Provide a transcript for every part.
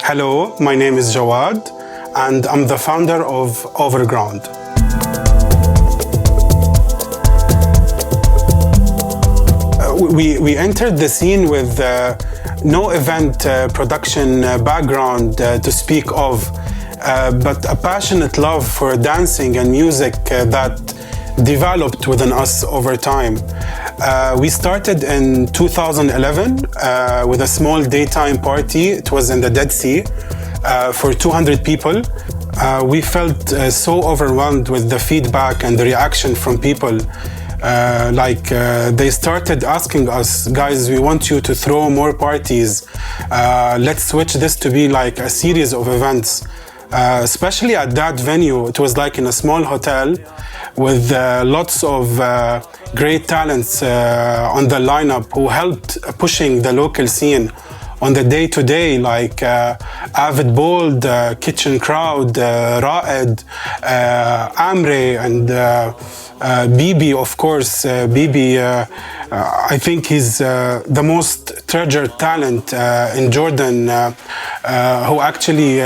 Hello, my name is Jawad, and I'm the founder of Overground. We entered the scene with no event production background to speak of, but a passionate love for dancing and music that developed within us over time. We started in 2011 with a small daytime party. It was in the Dead Sea for 200 people. We felt so overwhelmed with the feedback and the reaction from people. They started asking us, guys, we want you to throw more parties. Let's switch this to be like a series of events. Especially at that venue, it was like in a small hotel with lots of great talents on the lineup who helped pushing the local scene on the day-to-day, like Avid Bold, Kitchen Crowd, Raed, Amre, and Bibi, of course. Bibi, I think he's the most treasured talent in Jordan, who actually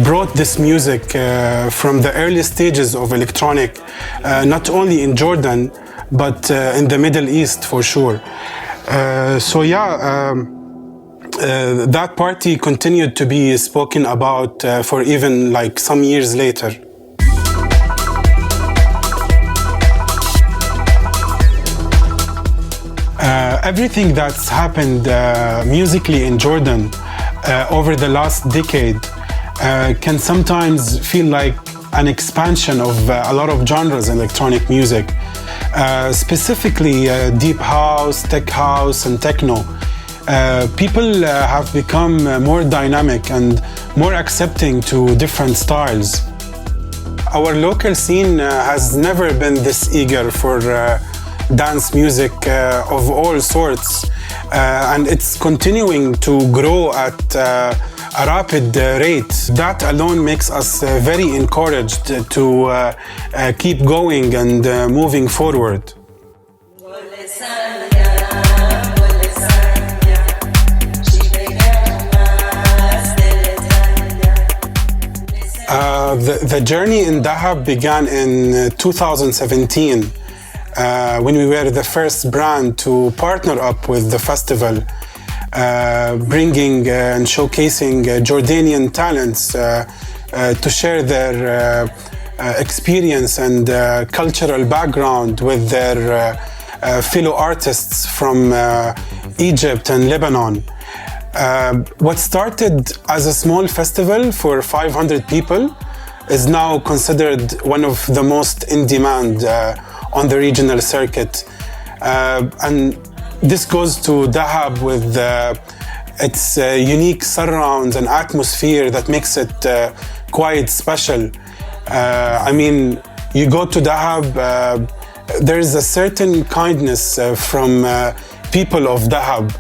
brought this music from the early stages of electronic, not only in Jordan, but in the Middle East for sure. That party continued to be spoken about for even like some years later. Everything that's happened musically in Jordan over the last decade can sometimes feel like an expansion of a lot of genres in electronic music, specifically deep house, tech house, and techno. People have become more dynamic and more accepting to different styles. Our local scene has never been this eager for dance music of all sorts, and it's continuing to grow at a rapid rate. That alone makes us very encouraged to keep going and moving forward. The journey in Dahab began in 2017 when we were the first brand to partner up with the festival, bringing and showcasing Jordanian talents to share their experience and cultural background with their fellow artists from Egypt and Lebanon. What started as a small festival for 500 people is now considered one of the most in demand on the regional circuit. And this goes to Dahab with its unique surrounds and atmosphere that makes it quite special. I mean, you go to Dahab, there is a certain kindness from people of Dahab.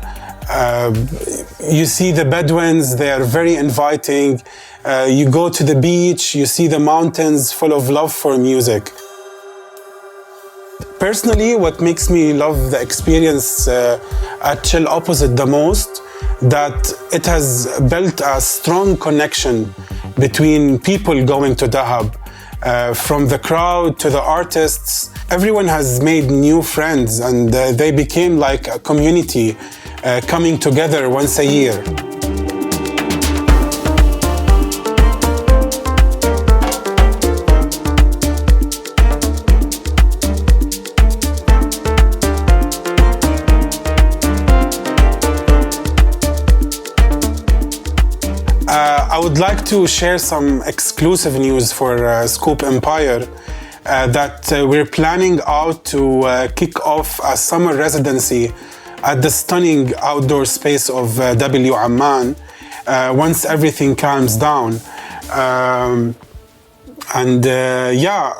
You see the Bedouins, they are very inviting. You go to the beach, you see the mountains full of love for music. Personally, what makes me love the experience at Chill Opposite the most, that it has built a strong connection between people going to Dahab. From the crowd to the artists, everyone has made new friends, and they became like a community coming together once a year. I would like to share some exclusive news for Scoop Empire that we're planning out to kick off a summer residency at the stunning outdoor space of W Amman once everything calms down.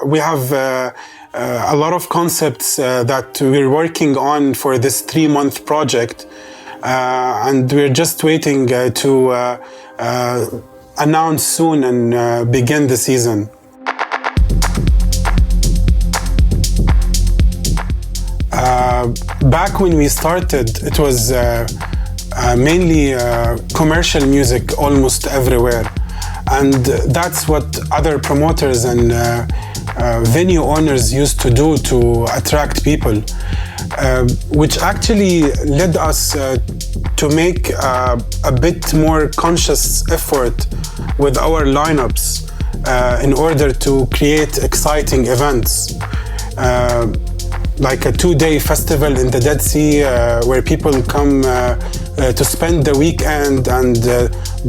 We have a lot of concepts that we're working on for this 3-month project, and we're just waiting to announce soon and begin the season. Back when we started, it was mainly commercial music almost everywhere. And that's what other promoters and venue owners used to do to attract people, which actually led us to make a bit more conscious effort with our lineups in order to create exciting events. Like a 2-day festival in the Dead Sea where people come to spend the weekend, and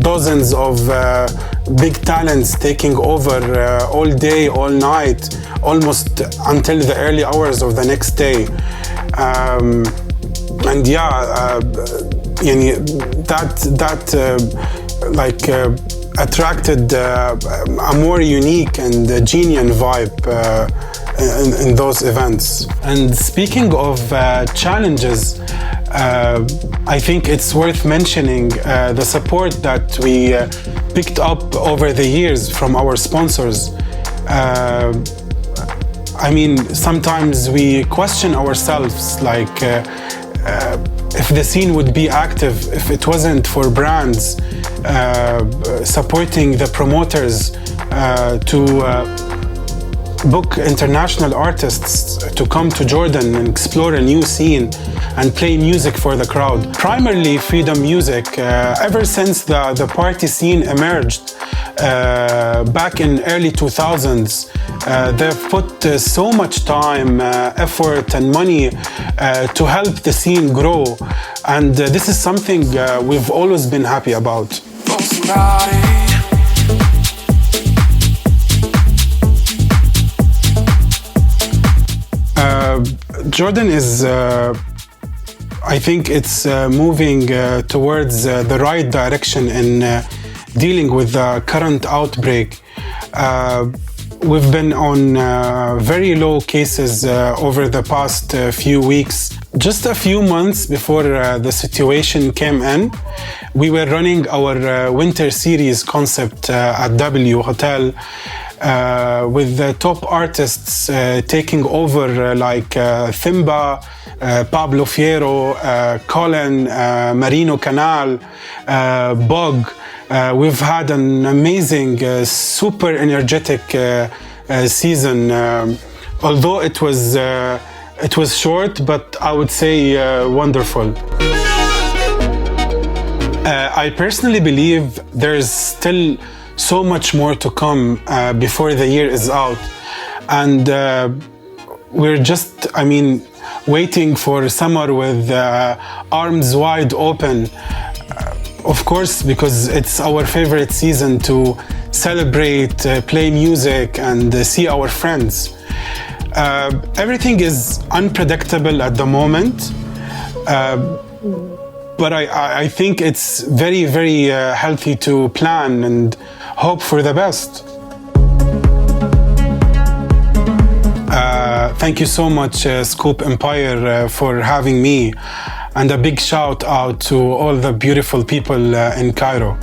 dozens of big talents taking over all day, all night, almost until the early hours of the next day. And yeah, attracted a more unique and genuine vibe in those events. And speaking of challenges, I think it's worth mentioning the support that we picked up over the years from our sponsors. I mean, sometimes we question ourselves, like if the scene would be active if it wasn't for brands supporting the promoters to book international artists to come to Jordan and explore a new scene and play music for the crowd. Primarily freedom music. Ever since the party scene emerged back in early 2000s, they've put so much time, effort and money to help the scene grow, and this is something we've always been happy about. Jordan is, I think it's moving towards the right direction in dealing with the current outbreak. We've been on very low cases over the past few weeks. Just a few months before the situation came in, we were running our winter series concept at W Hotel, with the top artists taking over, like Thimba, Pablo Fierro, Colin, Marino Canal, Bog. We've had an amazing, super energetic season. Although it was short, but I would say wonderful. I personally believe there's still so much more to come before the year is out, and we're just, waiting for summer with arms wide open. Of course, because it's our favorite season to celebrate, play music, and see our friends. Everything is unpredictable at the moment, but I think it's very, very healthy to plan and hope for the best. Thank you so much, Scoop Empire, for having me, and a big shout out to all the beautiful people in Cairo.